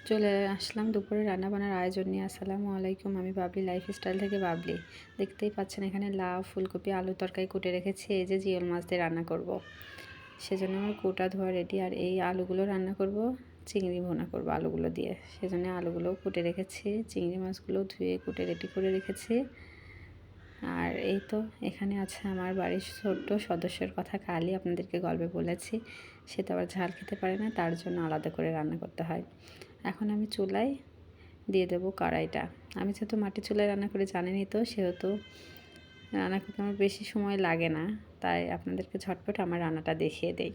চলে আসলাম দুপুরে রান্নাবান্নার আয়োজন নিয়ে। আসসালামু আলাইকুম, আমি বাবলি লাইফস্টাইল থেকে বাবলি। দেখতেই পাচ্ছেন এখানে লাউ, ফুলকপি, আলু তরকারি কুটে রেখেছি। এই যে জিওল মাছ দিয়ে রান্না করব, সেজন্য আমার কোটা ধোয়া রেডি। আর এই আলুগুলো রান্না করব, চিংড়ি ভুনা করব আলুগুলো দিয়ে। সেজন্য আলুগুলোও কুটে রেখেছি, চিংড়ি মাছগুলো ধুয়ে কুটে রেডি করে রেখেছি। আর এই তো এখানে আছে আমার বাড়ির ছোট্ট সদস্যের কথা, কালই আপনাদেরকে গল্পে বলেছি। সে তো আবার ঝাল খেতে পারে না, তার জন্য আলাদা করে রান্না করতে হয়। এখন আমি চুলায় দিয়ে দেবো কড়াইটা। আমি যেহেতু মাটির চুলায় রান্না করে জানেনই তো, সেহেতু রান্না করতে আমার বেশি সময় লাগে না, তাই আপনাদেরকে ঝটপট আমার রান্নাটা দেখিয়ে দেই।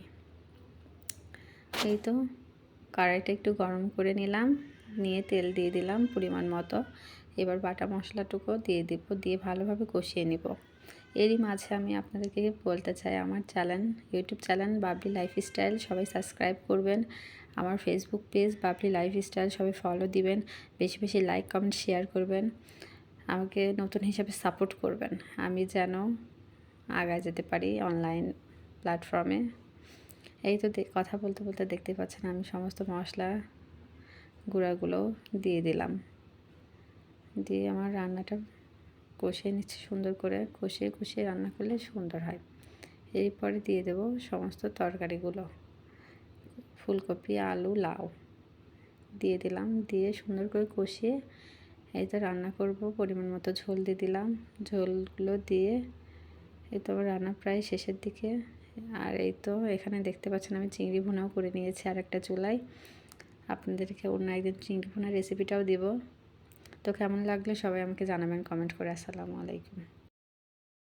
এই তো কড়াইটা একটু গরম করে নিলাম, নিয়ে তেল দিয়ে দিলাম পরিমাণ মতো। এবার বাটা মশলাটুকু দিয়ে দিব, দিয়ে ভালোভাবে কষিয়ে নিব। এরই মাঝে আমি আপনাদেরকে বলতে চাই, আমার ইউটিউব চ্যানেল বাবলি লাইফস্টাইল সবাই সাবস্ক্রাইব করবেন। আমার ফেসবুক পেজ বাবলি লাইফস্টাইল সবাই ফলো দিবেন, বেশি বেশি লাইক কমেন্ট শেয়ার করবেন, আমাকে নতুন হিসাবে সাপোর্ট করবেন, আমি যেন আগায় যেতে পারি অনলাইন প্ল্যাটফর্মে। এই তো কথা বলতে বলতে দেখতে পাচ্ছেন আমি সমস্ত মশলা গুঁড়াগুলো দিয়ে দিলাম, দিয়ে আমার রান্নাটা কষিয়ে নিচ্ছি সুন্দর করে। কষিয়ে কষিয়ে রান্না করলে সুন্দর হয়। এরপরে দিয়ে দেব সমস্ত তরকারিগুলো, ফুলকপি, আলু, লাউ দিয়ে দিলাম, দিয়ে সুন্দর করে কষিয়ে এই তো রান্না করব। পরিমাণ মতো ঝোল দিয়ে দিলাম, ঝোলগুলো দিয়ে এই তো আমার রান্না প্রায় শেষের দিকে। আর এই তো এখানে দেখতে পাচ্ছেন আমি চিংড়ি ভুনাও করে নিয়েছি আর একটা চুলায়। আপনাদেরকে অন্য একদিন চিংড়ি ভুনার রেসিপিটাও দিব। তো কেমন লাগলো সবাই আমাকে জানাবেন কমেন্ট করে। আসসালামু আলাইকুম।